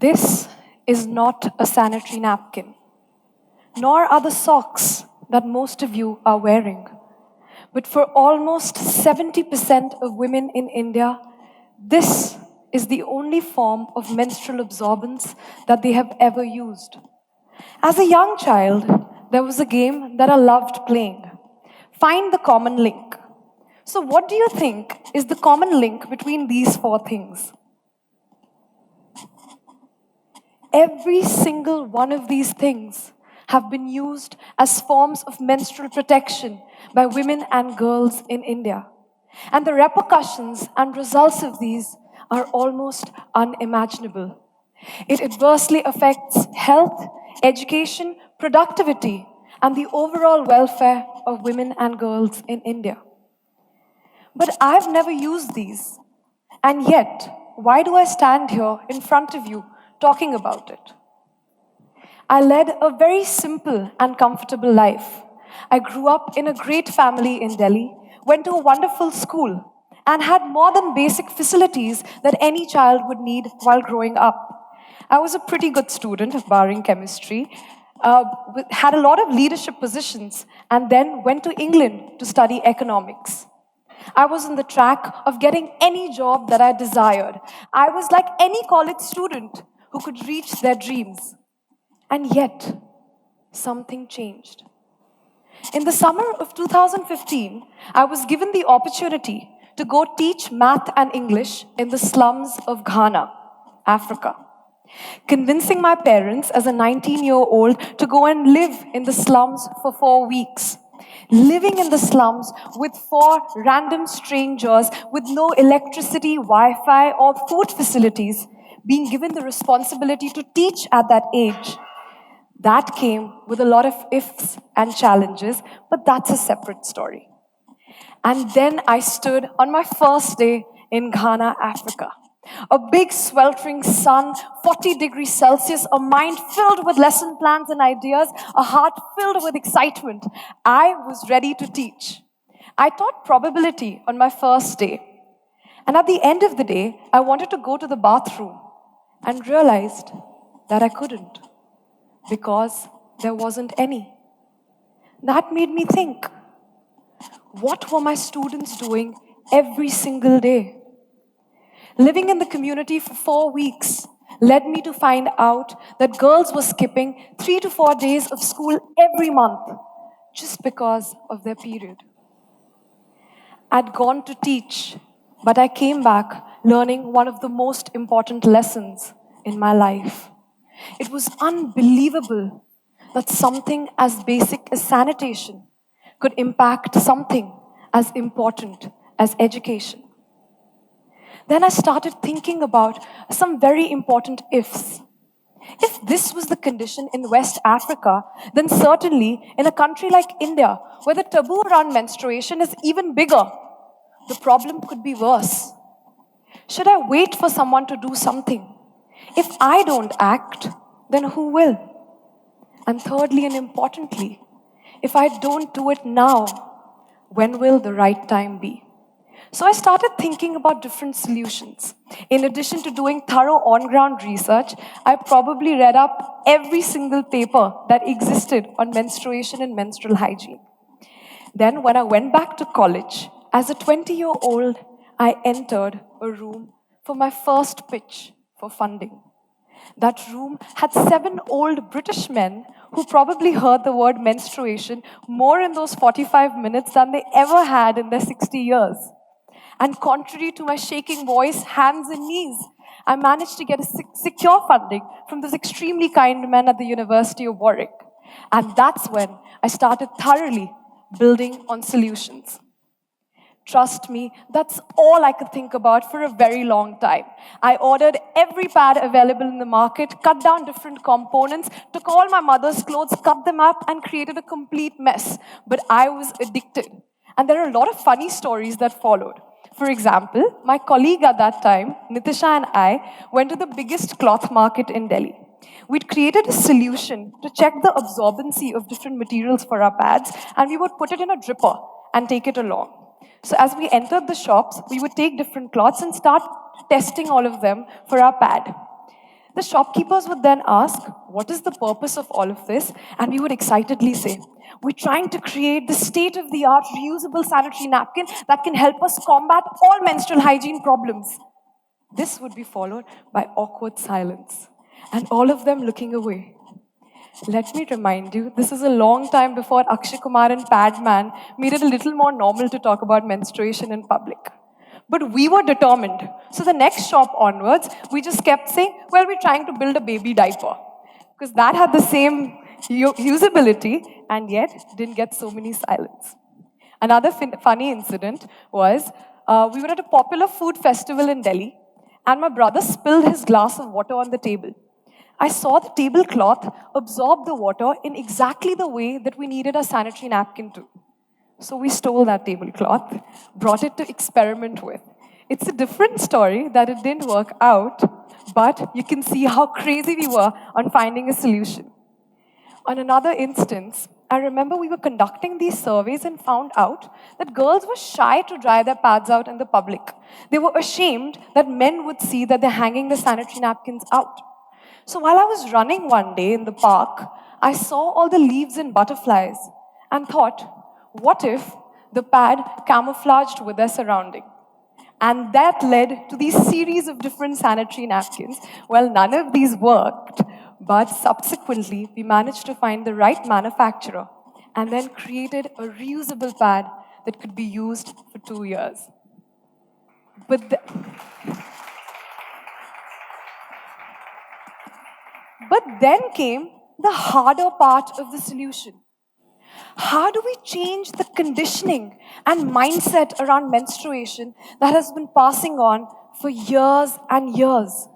This is not a sanitary napkin, nor are the socks that most of you are wearing. But for almost 70% of women in India, this is the only form of menstrual absorbance that they have ever used. As a young child, there was a game that I loved playing. Find the common link. So what do you think is the common link between these four things? Every single one of these things have been used as forms of menstrual protection by women and girls in India. And the repercussions and results of these are almost unimaginable. It adversely affects health, education, productivity, and the overall welfare of women and girls in India. But I've never used these. And yet, why do I stand here in front of you talking about it? I led a very simple and comfortable life. I grew up in a great family in Delhi, went to a wonderful school, and had more than basic facilities that any child would need while growing up. I was a pretty good student, barring chemistry, had a lot of leadership positions, and then went to England to study economics. I was on the track of getting any job that I desired. I was like any college student who could reach their dreams. And yet, something changed. In the summer of 2015, I was given the opportunity to go teach math and English in the slums of Ghana, Africa. Convincing my parents as a 19-year-old to go and live in the slums for 4 weeks. Living in the slums with 4 random strangers with no electricity, Wi-Fi, or food facilities, being given the responsibility to teach at that age. That came with a lot of ifs and challenges, but that's a separate story. And then I stood on my first day in Ghana, Africa. A big sweltering sun, 40 degrees Celsius, a mind filled with lesson plans and ideas, a heart filled with excitement. I was ready to teach. I taught probability on my first day. And at the end of the day, I wanted to go to the bathroom and realized that I couldn't because there wasn't any. That made me think, what were my students doing every single day? Living in the community for 4 weeks led me to find out that girls were skipping 3 to 4 days of school every month just because of their period. I'd gone to teach, but I came back learning one of the most important lessons in my life. It was unbelievable that something as basic as sanitation could impact something as important as education. Then I started thinking about some very important ifs. If this was the condition in West Africa, then certainly in a country like India, where the taboo around menstruation is even bigger, the problem could be worse. Should I wait for someone to do something? If I don't act, then who will? And thirdly and importantly, if I don't do it now, when will the right time be? So I started thinking about different solutions. In addition to doing thorough on-ground research, I probably read up every single paper that existed on menstruation and menstrual hygiene. Then when I went back to college, as a 20-year-old, I entered a room for my first pitch for funding. That room had 7 old British men who probably heard the word menstruation more in those 45 minutes than they ever had in their 60 years. And contrary to my shaking voice, hands and knees, I managed to get a secure funding from this extremely kind man at the University of Warwick. And that's when I started thoroughly building on solutions. Trust me, that's all I could think about for a very long time. I ordered every pad available in the market, cut down different components, took all my mother's clothes, cut them up, and created a complete mess. But I was addicted. And there are a lot of funny stories that followed. For example, my colleague at that time, Nitisha, and I went to the biggest cloth market in Delhi. We'd created a solution to check the absorbency of different materials for our pads, and we would put it in a dripper and take it along. So as we entered the shops, we would take different cloths and start testing all of them for our pad. The shopkeepers would then ask, what is the purpose of all of this? And we would excitedly say, we're trying to create the state-of-the-art reusable sanitary napkin that can help us combat all menstrual hygiene problems. This would be followed by awkward silence, and all of them looking away. Let me remind you, this is a long time before Akshay Kumar and Padman made it a little more normal to talk about menstruation in public. But we were determined. So the next shop onwards, we just kept saying, well, we're trying to build a baby diaper. Because that had the same usability, and yet didn't get so many silence. Another funny incident was, we were at a popular food festival in Delhi, and my brother spilled his glass of water on the table. I saw the tablecloth absorb the water in exactly the way that we needed a sanitary napkin to. So we stole that tablecloth, brought it to experiment with. It's a different story that it didn't work out, but you can see how crazy we were on finding a solution. On another instance, I remember we were conducting these surveys and found out that girls were shy to dry their pads out in the public. They were ashamed that men would see that they're hanging the sanitary napkins out. So while I was running one day in the park, I saw all the leaves and butterflies and thought, what if the pad camouflaged with their surrounding? And that led to these series of different sanitary napkins. Well, none of these worked, but subsequently, we managed to find the right manufacturer and then created a reusable pad that could be used for 2 years. But then came the harder part of the solution. How do we change the conditioning and mindset around menstruation that has been passing on for years and years?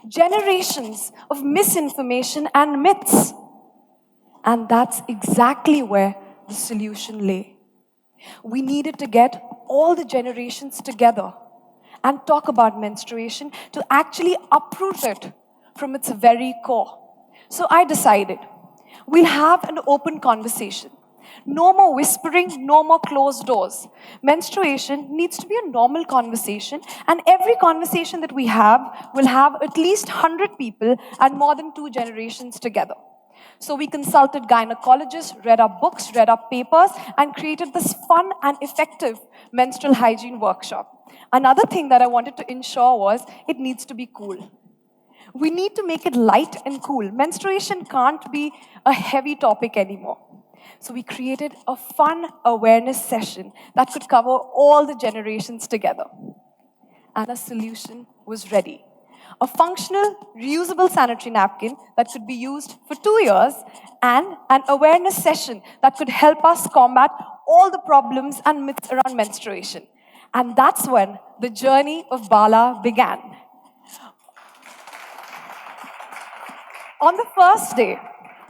Generations of misinformation and myths. And that's exactly where the solution lay. We needed to get all the generations together and talk about menstruation to actually uproot it from its very core. So I decided, we'll have an open conversation. No more whispering, no more closed doors. Menstruation needs to be a normal conversation, and every conversation that we have will have at least 100 people and more than 2 generations together. So we consulted gynecologists, read our books, read our papers, and created this fun and effective menstrual hygiene workshop. Another thing that I wanted to ensure was it needs to be cool. We need to make it light and cool. Menstruation can't be a heavy topic anymore. So we created a fun awareness session that could cover all the generations together. And a solution was ready. A functional, reusable sanitary napkin that could be used for 2 years, and an awareness session that could help us combat all the problems and myths around menstruation. And that's when the journey of Baala began. On the first day,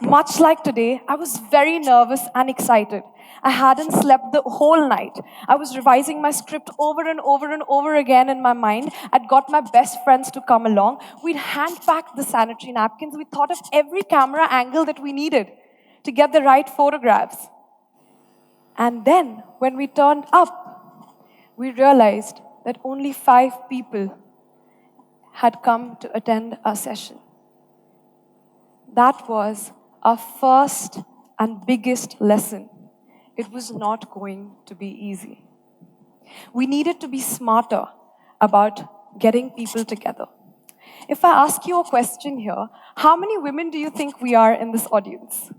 much like today, I was very nervous and excited. I hadn't slept the whole night. I was revising my script over and over and over again in my mind. I'd got my best friends to come along. We'd hand-packed the sanitary napkins. We thought of every camera angle that we needed to get the right photographs. And then, when we turned up, we realized that only 5 people had come to attend our session. That was our first and biggest lesson. It was not going to be easy. We needed to be smarter about getting people together. If I ask you a question here, how many women do you think we are in this audience?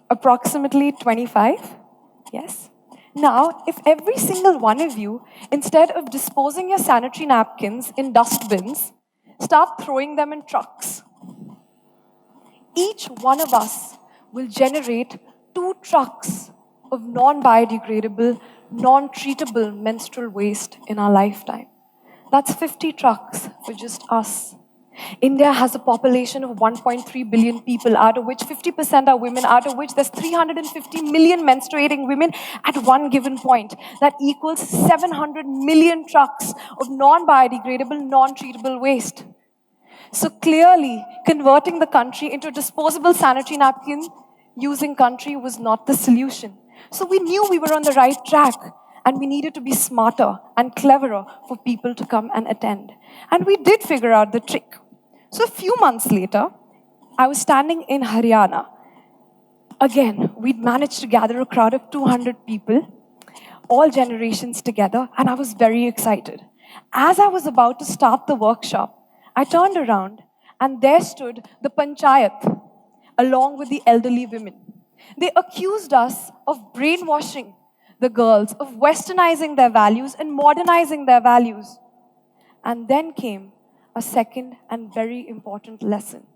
Approximately 25? Yes? Now, if every single one of you, instead of disposing your sanitary napkins in dustbins, start throwing them in trucks, each one of us will generate 2 trucks of non-biodegradable, non-treatable menstrual waste in our lifetime. That's 50 trucks for just us. India has a population of 1.3 billion people, out of which 50% are women, out of which there's 350 million menstruating women at one given point. That equals 700 million trucks of non-biodegradable, non-treatable waste. So clearly, converting the country into a disposable sanitary napkin using country was not the solution. So we knew we were on the right track. and we needed to be smarter and cleverer for people to come and attend. And we did figure out the trick. So a few months later, I was standing in Haryana. Again, we'd managed to gather a crowd of 200 people, all generations together, and I was very excited. As I was about to start the workshop, I turned around, and there stood the panchayat, along with the elderly women. They accused us of brainwashing the girls, of westernizing their values and modernizing their values. And then came a second and very important lesson.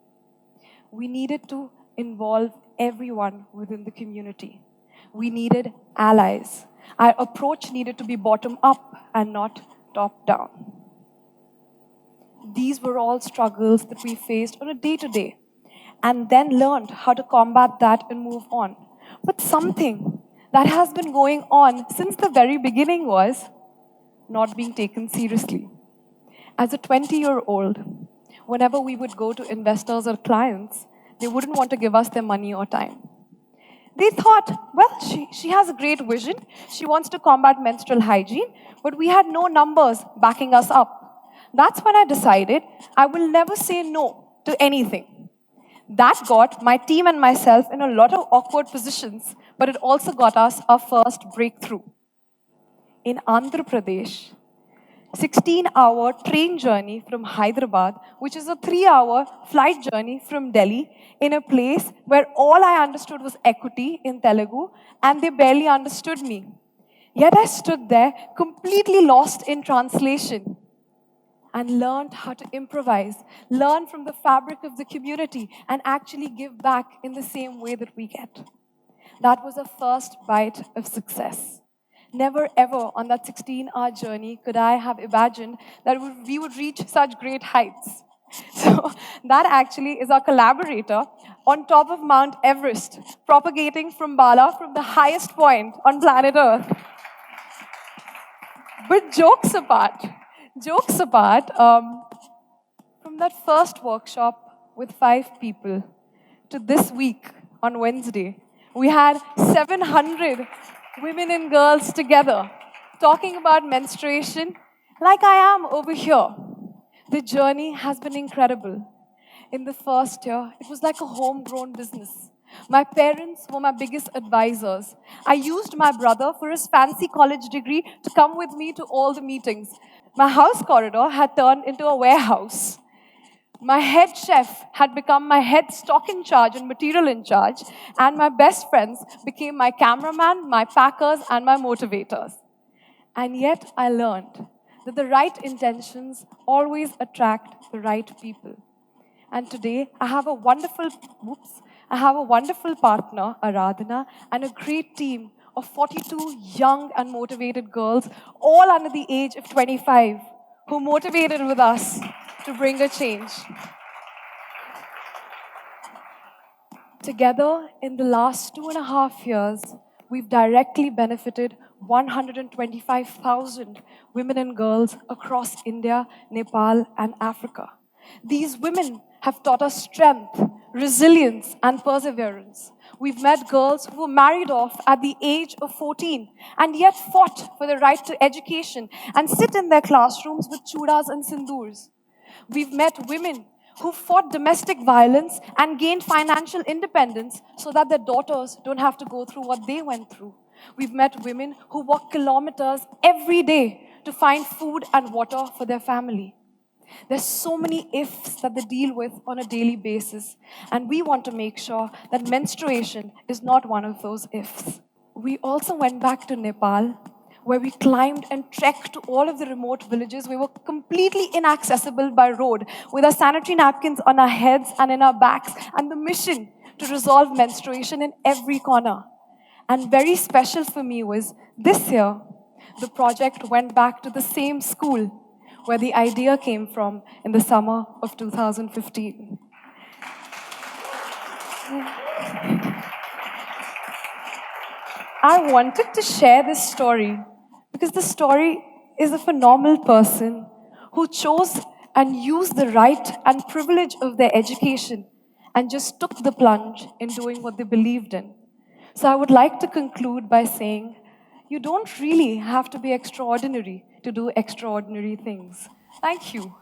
We needed to involve everyone within the community. We needed allies. Our approach needed to be bottom up and not top down. These were all struggles that we faced on a day-to-day, and then learned how to combat that and move on. But something that has been going on since the very beginning was not being taken seriously. As a 20-year-old, whenever we would go to investors or clients, they wouldn't want to give us their money or time. They thought, well, she has a great vision. She wants to combat menstrual hygiene, but we had no numbers backing us up. That's when I decided I will never say no to anything. That got my team and myself in a lot of awkward positions, but it also got us our first breakthrough. In Andhra Pradesh, 16-hour train journey from Hyderabad, which is a 3-hour flight journey from Delhi, in a place where all I understood was equity in Telugu, and they barely understood me. Yet I stood there, completely lost in translation, and learned how to improvise, learn from the fabric of the community, and actually give back in the same way that we get. That was a first bite of success. Never ever on that 16-hour journey could I have imagined that we would reach such great heights. So that actually is our collaborator on top of Mount Everest, propagating from Baala, from the highest point on planet Earth. But jokes apart, from that first workshop with 5 people to this week on Wednesday, we had 700 women and girls together talking about menstruation like I am over here. The journey has been incredible. In the first year, it was like a homegrown business. My parents were my biggest advisors. I used my brother for his fancy college degree to come with me to all the meetings. My house corridor had turned into a warehouse. My head chef had become my head stock in charge and material in charge, and my best friends became my cameraman, my packers, and my motivators. And yet I learned that the right intentions always attract the right people. And today I have a wonderful partner, Aradhana, and a great team of 42 young and motivated girls, all under the age of 25, who motivated with us to bring a change. Together, in the last 2.5 years, we've directly benefited 125,000 women and girls across India, Nepal, and Africa. These women have taught us strength, resilience, and perseverance. We've met girls who were married off at the age of 14 and yet fought for the right to education and sit in their classrooms with chudas and sindoors. We've met women who fought domestic violence and gained financial independence so that their daughters don't have to go through what they went through. We've met women who walk kilometers every day to find food and water for their family. There's so many ifs that they deal with on a daily basis, and we want to make sure that menstruation is not one of those ifs. We also went back to Nepal, where we climbed and trekked to all of the remote villages. We were completely inaccessible by road, with our sanitary napkins on our heads and in our backs, and the mission to resolve menstruation in every corner. And very special for me was this year, the project went back to the same school where the idea came from in the summer of 2015. I wanted to share this story because the story is of a normal person who chose and used the right and privilege of their education and just took the plunge in doing what they believed in. So I would like to conclude by saying, you don't really have to be extraordinary to do extraordinary things. Thank you.